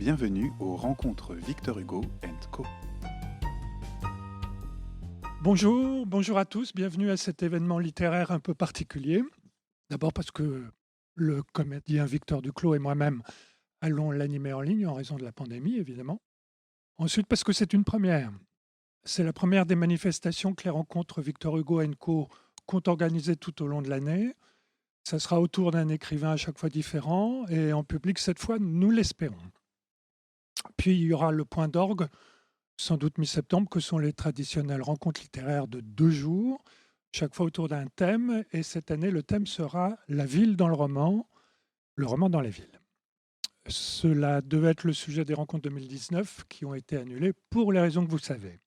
Bienvenue aux rencontres Victor Hugo Co. Bonjour à tous, bienvenue à cet événement littéraire un peu particulier. D'abord parce que le comédien Victor Duclos et moi-même allons l'animer en ligne en raison de la pandémie, évidemment. Ensuite parce que c'est une première. C'est la première des manifestations que les rencontres Victor Hugo Co comptent organiser tout au long de l'année. Ça sera autour d'un écrivain à chaque fois différent et en public cette fois, nous l'espérons. Puis il y aura le point d'orgue, sans doute mi-septembre, que sont les traditionnelles rencontres littéraires de 2 jours, chaque fois autour d'un thème. Et cette année, le thème sera la ville dans le roman dans les villes. Cela devait être le sujet des rencontres 2019 qui ont été annulées pour les raisons que vous savez.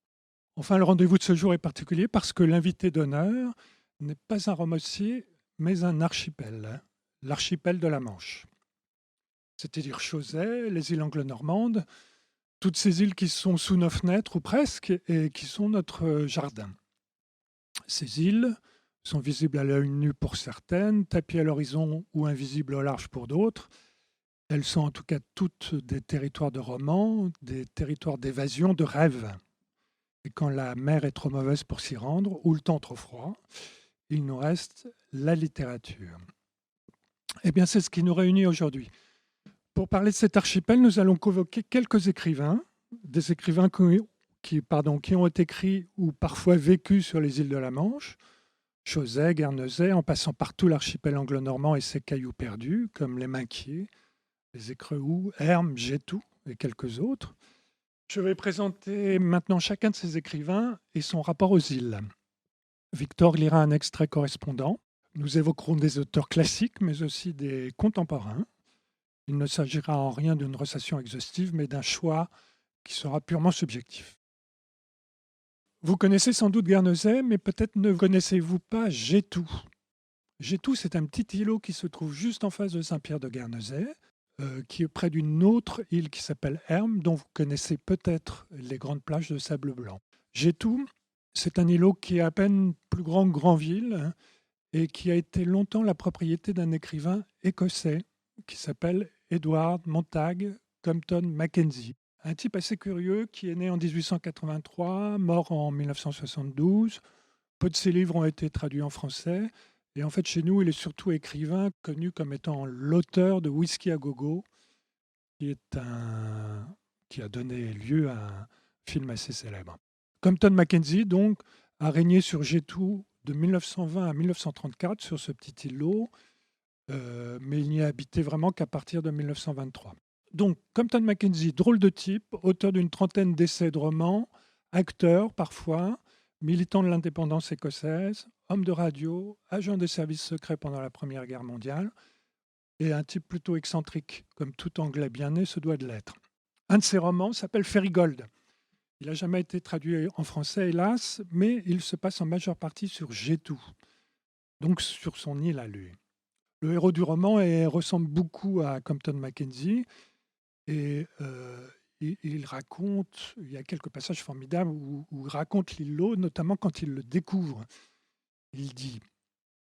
Enfin, le rendez-vous de ce jour est particulier parce que l'invité d'honneur n'est pas un romancier, mais un archipel, l'archipel de la Manche. C'est-à-dire Chausey, les îles anglo-normandes, toutes ces îles qui sont sous nos fenêtres ou presque et qui sont notre jardin. Ces îles sont visibles à l'œil nu pour certaines, tapies à l'horizon ou invisibles au large pour d'autres. Elles sont en tout cas toutes des territoires de romans, des territoires d'évasion, de rêve. Et quand la mer est trop mauvaise pour s'y rendre ou le temps trop froid, il nous reste la littérature. Eh bien, c'est ce qui nous réunit aujourd'hui. Pour parler de cet archipel, nous allons convoquer quelques écrivains, des écrivains qui ont écrit ou parfois vécu sur les îles de la Manche, Chausey, Guernesey, en passant par tout l'archipel anglo-normand et ses cailloux perdus, comme les Minquiers, les Écrehoux, Hermes, Gétou et quelques autres. Je vais présenter maintenant chacun de ces écrivains et son rapport aux îles. Victor lira un extrait correspondant. Nous évoquerons des auteurs classiques, mais aussi des contemporains. Il ne s'agira en rien d'une recensation exhaustive, mais d'un choix qui sera purement subjectif. Vous connaissez sans doute Guernesey, mais peut-être ne connaissez-vous pas Gétou. Gétou, c'est un petit îlot qui se trouve juste en face de Saint-Pierre-de-Guernesey, qui est près d'une autre île qui s'appelle Hermes, dont vous connaissez peut-être les grandes plages de sable blanc. Gétou, c'est un îlot qui est à peine plus grand que Granville, hein, et qui a été longtemps la propriété d'un écrivain écossais qui s'appelle Edward Montague Compton Mackenzie. Un type assez curieux qui est né en 1883, mort en 1972. Peu de ses livres ont été traduits en français. Et en fait, chez nous, il est surtout écrivain, connu comme étant l'auteur de Whisky à gogo, qui a donné lieu à un film assez célèbre. Compton Mackenzie, donc, a régné sur Gétou de 1920 à 1934 sur ce petit îlot, mais il n'y a habité vraiment qu'à partir de 1923. Donc, Compton Mackenzie, drôle de type, auteur d'une trentaine d'essais de romans, acteur parfois, militant de l'indépendance écossaise, homme de radio, agent des services secrets pendant la Première Guerre mondiale, et un type plutôt excentrique, comme tout Anglais bien né se doit de l'être. Un de ses romans s'appelle Ferigold. Il n'a jamais été traduit en français, hélas, mais il se passe en majeure partie sur Gétou, donc sur son île à lui. Le héros du roman ressemble beaucoup à Compton Mackenzie et il raconte, il y a quelques passages formidables où il raconte l'îlot, notamment quand il le découvre. Il dit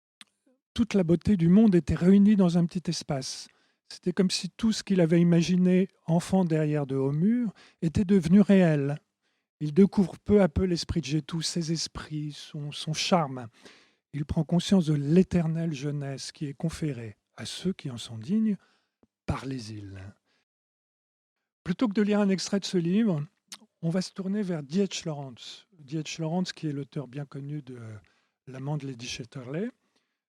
« Toute la beauté du monde était réunie dans un petit espace. C'était comme si tout ce qu'il avait imaginé enfant derrière de hauts murs était devenu réel. Il découvre peu à peu l'esprit de Gétou, ses esprits, son charme. Il prend conscience de l'éternelle jeunesse qui est conférée à ceux qui en sont dignes par les îles. » Plutôt que de lire un extrait de ce livre, on va se tourner vers D.H. Lawrence. D.H. Lawrence, qui est l'auteur bien connu de L'amant de Lady Chatterley.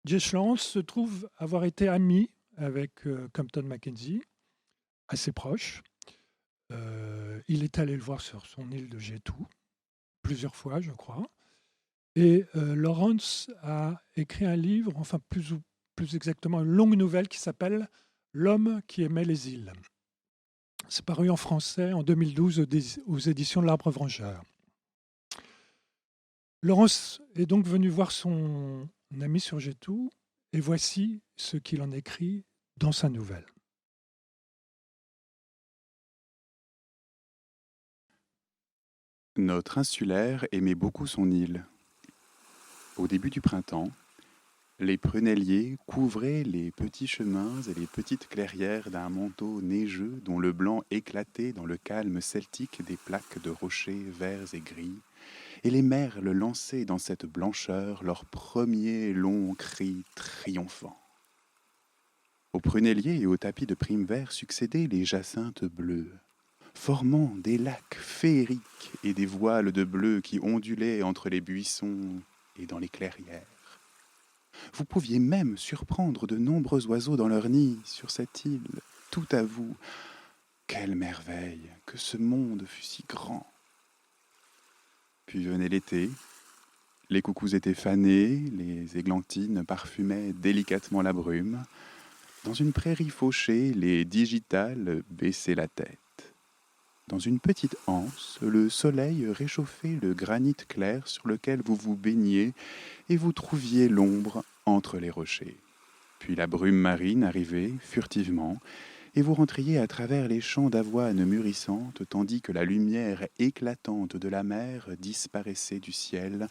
D.H. Lawrence se trouve avoir été ami avec Compton Mackenzie, assez proche. Il est allé le voir sur son île de Gétou, plusieurs fois, je crois. Et Lawrence a écrit un livre, enfin plus exactement une longue nouvelle qui s'appelle L'homme qui aimait les îles. C'est paru en français en 2012 aux éditions de l'Arbre Vengeur. Lawrence est donc venu voir son ami sur Gétou et voici ce qu'il en écrit dans sa nouvelle. Notre insulaire aimait beaucoup son île. Au début du printemps, Les prunelliers couvraient les petits chemins et les petites clairières d'un manteau neigeux dont le blanc éclatait dans le calme celtique des plaques de rochers verts et gris, et les merles lançaient dans cette blancheur leur premier long cri triomphant. Aux prunelliers et aux tapis de prime vert succédaient les jacinthes bleues, formant des lacs féeriques et des voiles de bleu qui ondulaient entre les buissons et dans les clairières. Vous pouviez même surprendre de nombreux oiseaux dans leur nid sur cette île, tout à vous. Quelle merveille que ce monde fût si grand! Puis venait l'été, les coucous étaient fanés, les églantines parfumaient délicatement la brume. Dans une prairie fauchée, les digitales baissaient la tête. Dans une petite anse, le soleil réchauffait le granit clair sur lequel vous vous baigniez et vous trouviez l'ombre entre les rochers. Puis la brume marine arrivait furtivement et vous rentriez à travers les champs d'avoine mûrissantes tandis que la lumière éclatante de la mer disparaissait du ciel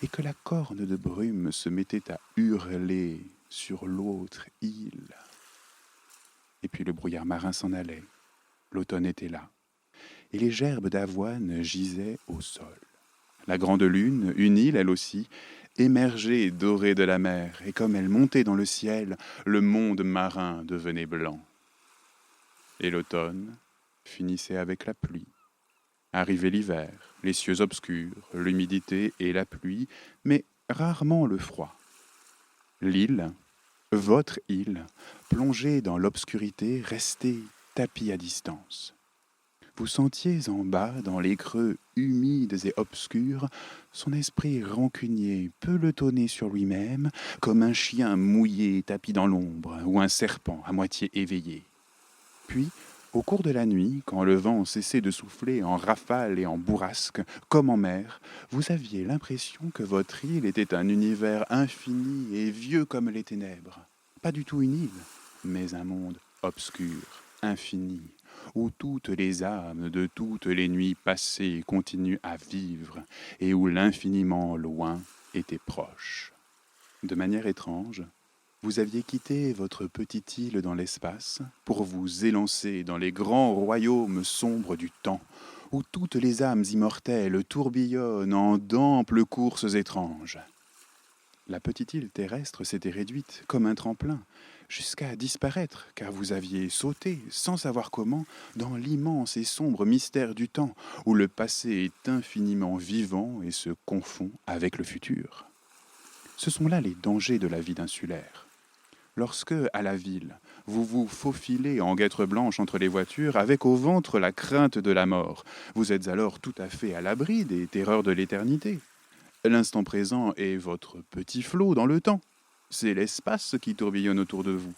et que la corne de brume se mettait à hurler sur l'autre île. Et puis le brouillard marin s'en allait. L'automne était là. Et les gerbes d'avoine gisaient au sol. La grande lune, une île elle aussi, émergeait dorée de la mer, et comme elle montait dans le ciel, le monde marin devenait blanc. Et l'automne finissait avec la pluie. Arrivait l'hiver, les cieux obscurs, l'humidité et la pluie, mais rarement le froid. L'île, votre île, plongée dans l'obscurité, restait tapie à distance. Vous sentiez en bas, dans les creux humides et obscurs, son esprit rancunier pelotonné sur lui-même, comme un chien mouillé tapi dans l'ombre, ou un serpent à moitié éveillé. Puis, au cours de la nuit, quand le vent cessait de souffler en rafales et en bourrasques, comme en mer, vous aviez l'impression que votre île était un univers infini et vieux comme les ténèbres. Pas du tout une île, mais un monde obscur, infini, où toutes les âmes de toutes les nuits passées continuent à vivre et où l'infiniment loin était proche. De manière étrange, vous aviez quitté votre petite île dans l'espace pour vous élancer dans les grands royaumes sombres du temps, où toutes les âmes immortelles tourbillonnent en d'amples courses étranges. La petite île terrestre s'était réduite comme un tremplin, jusqu'à disparaître, car vous aviez sauté, sans savoir comment, dans l'immense et sombre mystère du temps, où le passé est infiniment vivant et se confond avec le futur. Ce sont là les dangers de la vie d'insulaire. Lorsque, à la ville, vous vous faufilez en guêtres blanches entre les voitures, avec au ventre la crainte de la mort, vous êtes alors tout à fait à l'abri des terreurs de l'éternité. L'instant présent est votre petit flot dans le temps. C'est l'espace qui tourbillonne autour de vous.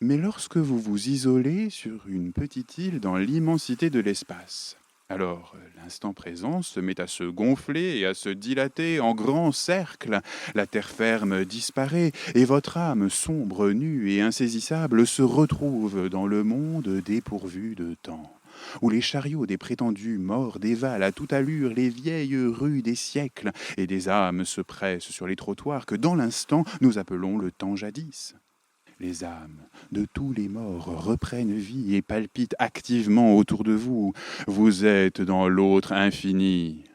Mais lorsque vous vous isolez sur une petite île dans l'immensité de l'espace, alors l'instant présent se met à se gonfler et à se dilater en grands cercles. La terre ferme disparaît et votre âme sombre, nue et insaisissable se retrouve dans le monde dépourvu de temps, où les chariots des prétendus morts dévalent à toute allure les vieilles rues des siècles, et des âmes se pressent sur les trottoirs que dans l'instant nous appelons le temps jadis. Les âmes de tous les morts reprennent vie et palpitent activement autour de vous. Vous êtes dans l'autre infini.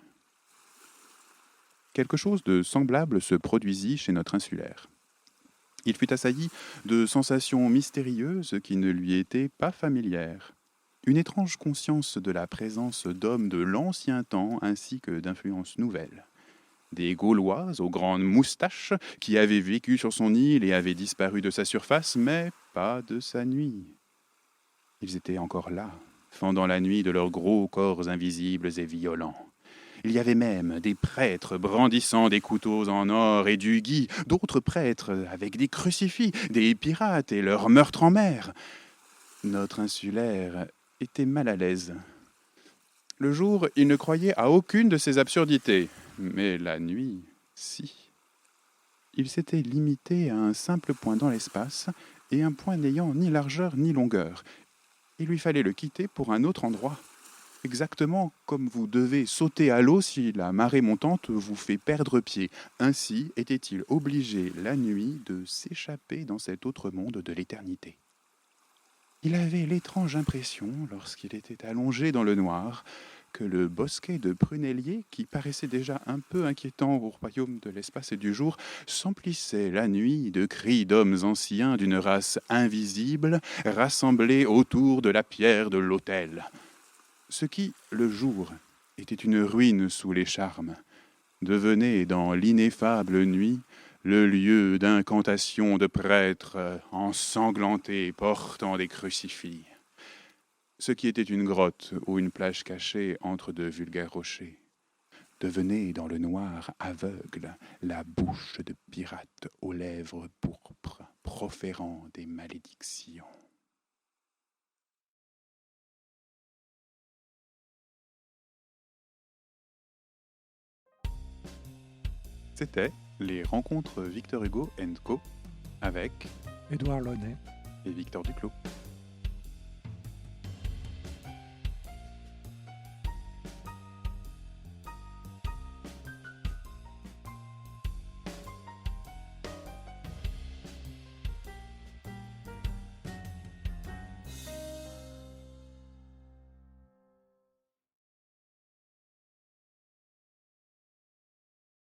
Quelque chose de semblable se produisit chez notre insulaire. Il fut assailli de sensations mystérieuses qui ne lui étaient pas familières. Une étrange conscience de la présence d'hommes de l'ancien temps ainsi que d'influences nouvelles. Des Gaulois aux grandes moustaches qui avaient vécu sur son île et avaient disparu de sa surface, mais pas de sa nuit. Ils étaient encore là, fendant la nuit de leurs gros corps invisibles et violents. Il y avait même des prêtres brandissant des couteaux en or et du gui, d'autres prêtres avec des crucifix, des pirates et leurs meurtres en mer. Notre insulaire était mal à l'aise. Le jour, il ne croyait à aucune de ces absurdités. Mais la nuit, si. Il s'était limité à un simple point dans l'espace, et un point n'ayant ni largeur ni longueur. Il lui fallait le quitter pour un autre endroit. exactement comme vous devez sauter à l'eau si la marée montante vous fait perdre pied. Ainsi était-il obligé la nuit de s'échapper dans cet autre monde de l'éternité. Il avait l'étrange impression, lorsqu'il était allongé dans le noir, que le bosquet de prunelliers, qui paraissait déjà un peu inquiétant au royaume de l'espace et du jour, s'emplissait la nuit de cris d'hommes anciens d'une race invisible, rassemblés autour de la pierre de l'autel. Ce qui, le jour, était une ruine sous les charmes, devenait dans l'ineffable nuit le lieu d'incantation de prêtres ensanglantés portant des crucifix. Ce qui était une grotte ou une plage cachée entre de vulgaires rochers devenait dans le noir aveugle la bouche de pirates aux lèvres pourpres proférant des malédictions. C'était les rencontres Victor Hugo & Co avec Édouard Launay. et Victor Duclos.